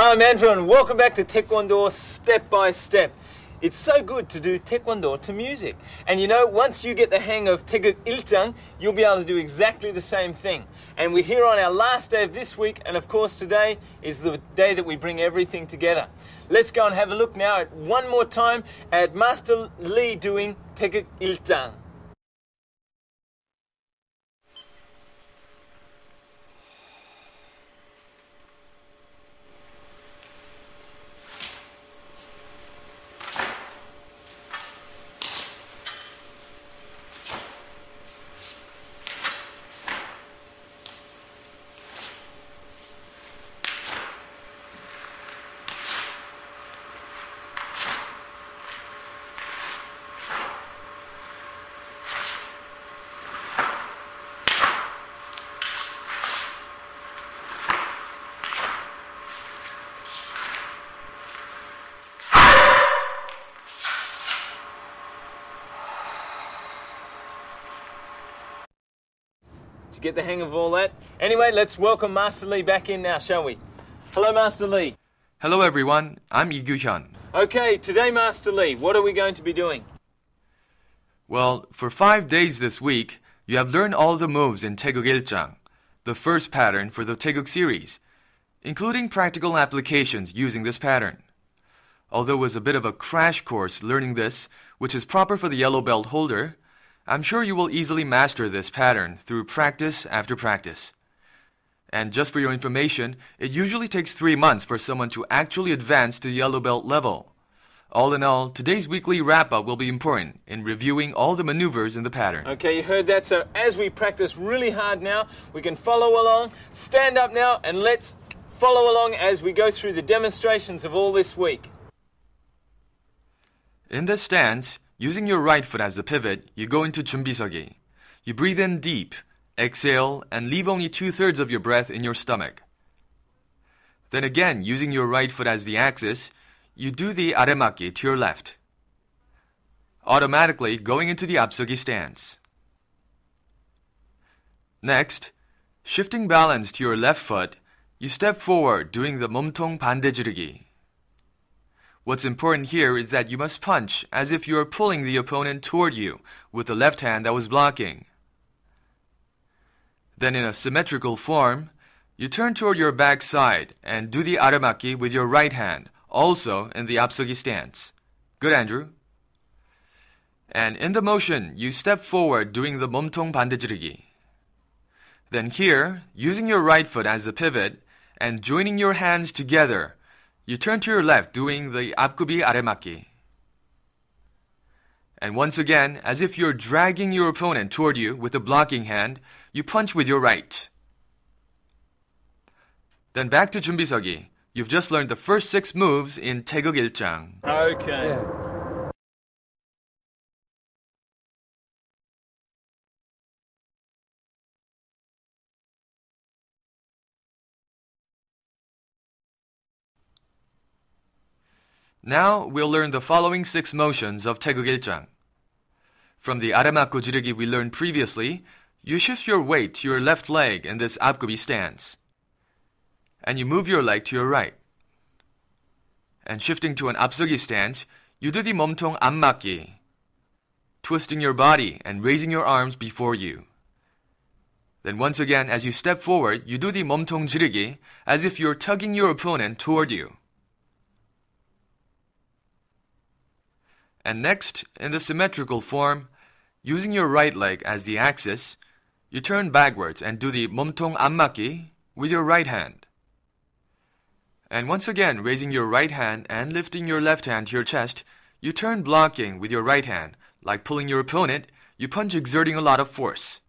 I'm Andrew and welcome back to Taekwondo Step by Step. It's so good to do Taekwondo to music. And you know, once you get the hang of 태극 1장, you'll be able to do exactly the same thing. And we're here on our last day of this week, and of course today is the day that we bring everything together. Let's go and have a look now at one more time at Master Lee doing 태극 1장. To get the hang of all that. Anyway, let's welcome Master Lee back in now, shall we? Hello, Master Lee. Hello everyone, I'm Lee Gyu-hyun. Okay, today, Master Lee, what are we going to be doing? Well, for 5 days this week, you have learned all the moves in 태극 1장, the first pattern for the 태극 series, including practical applications using this pattern. Although it was a bit of a crash course learning this, which is proper for the yellow belt holder, I'm sure you will easily master this pattern through practice after practice. And just for your information, it usually takes 3 months for someone to actually advance to the yellow belt level. All in all, today's weekly wrap-up will be important in reviewing all the maneuvers in the pattern. Okay, you heard that. So as we practice really hard now, we can follow along. Stand up now and let's follow along as we go through the demonstrations of all this week. In this stance, using your right foot as the pivot, you go into 준비서기. You breathe in deep, exhale, and leave only 2/3 of your breath in your stomach. Then again, using your right foot as the axis, you do the 아래맞기 to your left, automatically going into the 앞서기 stance. Next, shifting balance to your left foot, you step forward doing the 몸통 반대 지르기. What's important here is that you must punch as if you are pulling the opponent toward you with the left hand that was blocking. Then in a symmetrical form, you turn toward your back side and do the 아래맞기 with your right hand, also in the 앞서기 stance. Good, Andrew. And in the motion, you step forward doing the 몸통 반대 지르기. Then here, using your right foot as the pivot and joining your hands together, you turn to your left doing the 앞굽이 아래맞기. And once again, as if you're dragging your opponent toward you with the blocking hand, you punch with your right. Then back to 준비서기. You've just learned the first 6 moves in 태극 1장. Okay. Now we'll learn the following 6 motions of 태극 1장. From the 아래맞고 지르기 we learned previously, you shift your weight to your left leg in this 앞굽이 stance. And you move your leg to your right. And shifting to an 앞서기 stance, you do the 몸통 앞맞기, twisting your body and raising your arms before you. Then once again, as you step forward, you do the 몸통 지르기 as if you're tugging your opponent toward you. And next, in the symmetrical form, using your right leg as the axis, you turn backwards and do the 몸통 앞맞기 with your right hand. And once again, raising your right hand and lifting your left hand to your chest, you turn blocking with your right hand. Like pulling your opponent, you punch exerting a lot of force.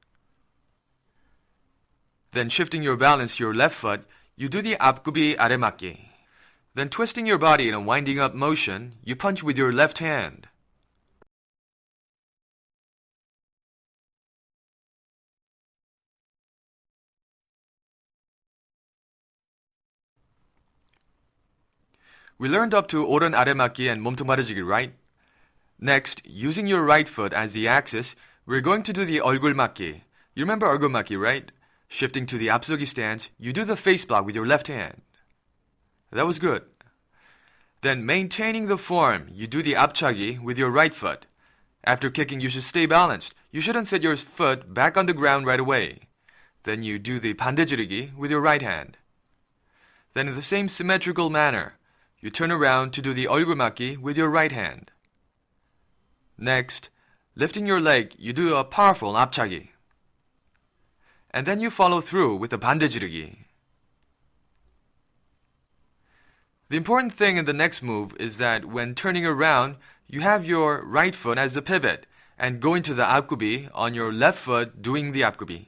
Then shifting your balance to your left foot, you do the 앞굽이 아래맞기. Then twisting your body in a winding up motion, you punch with your left hand. We learned up to 오른 아래맞기 and 몸통 바르지기, right? Next, using your right foot as the axis, we're going to do the 얼굴 맞기. You remember 얼굴 맞기, right? Shifting to the 앞서기 stance, you do the face block with your left hand. That was good. Then, maintaining the form, you do the apchagi with your right foot. After kicking, you should stay balanced. You shouldn't set your foot back on the ground right away. Then you do the 반대지르기 with your right hand. Then in the same symmetrical manner, you turn around to do the 얼굴맞기 with your right hand. Next, lifting your leg, you do a powerful 앞차기. And then you follow through with the 반대지르기. The important thing in the next move is that when turning around, you have your right foot as a pivot and go into the 앞구비 on your left foot doing the 앞구비.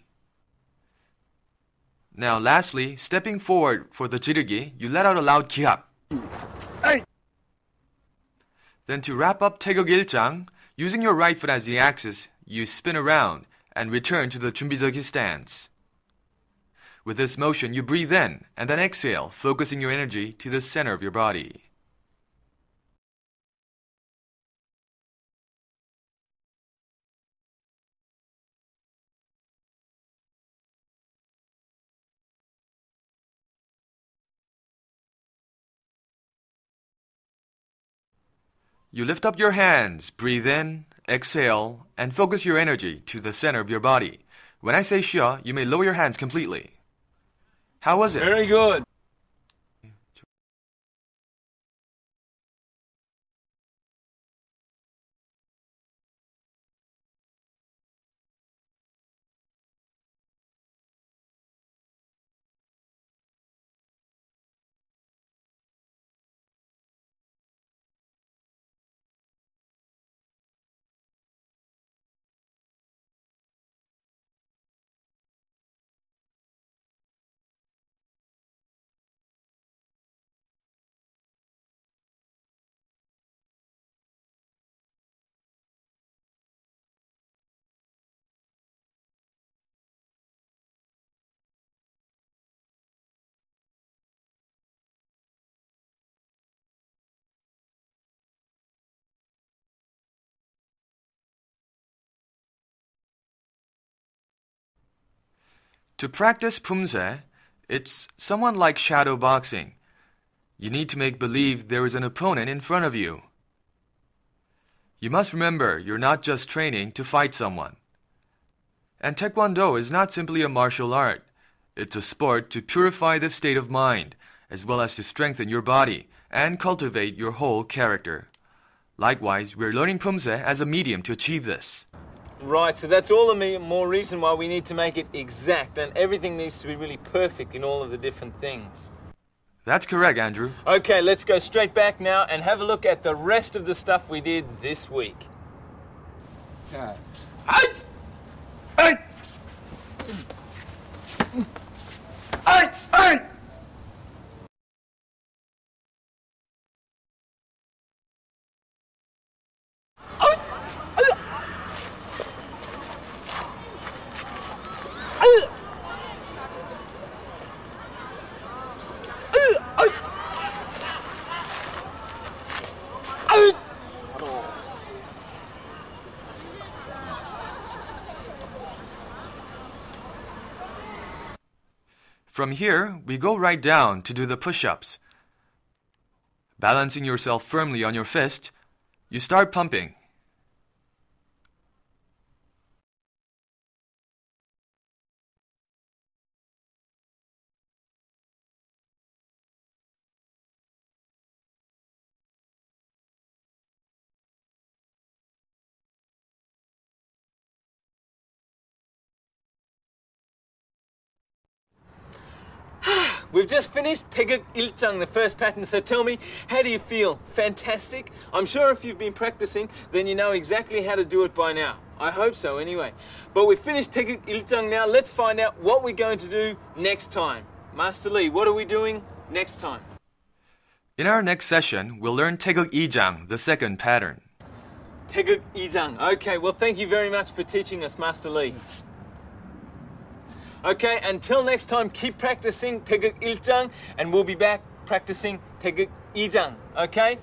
Now lastly, stepping forward for the 지르기, you let out a loud 기합. Then to wrap up 태극 일장, using your right foot as the axis, you spin around and return to the 준비서기 stance. With this motion, you breathe in and then exhale, focusing your energy to the center of your body. You lift up your hands, breathe in, exhale, and focus your energy to the center of your body. When I say 쉬어, you may lower your hands completely. How was it? Very good. To practice 품새, it's somewhat like shadow boxing. You need to make believe there is an opponent in front of you. You must remember you're not just training to fight someone. And Taekwondo is not simply a martial art. It's a sport to purify the state of mind, as well as to strengthen your body and cultivate your whole character. Likewise, we're learning 품새 as a medium to achieve this. Right, so that's all the more reason why we need to make it exact, and everything needs to be really perfect in all of the different things. That's correct, Andrew. Okay, let's go straight back now and have a look at the rest of the stuff we did this week. Yeah. From here, we go right down to do the push-ups. Balancing yourself firmly on your fist, you start pumping. We've just finished 태극 일장, the first pattern, so tell me, how do you feel? Fantastic? I'm sure if you've been practicing, then you know exactly how to do it by now. I hope so anyway. But we've finished 태극 일장 now, let's find out what we're going to do next time. Master Lee, what are we doing next time? In our next session, we'll learn 태극 이장, the second pattern. 태극 이장. Okay, well thank you very much for teaching us, Master Lee. Okay, until next time, keep practicing 태극 일장, and we'll be back practicing 태극 이장. Okay?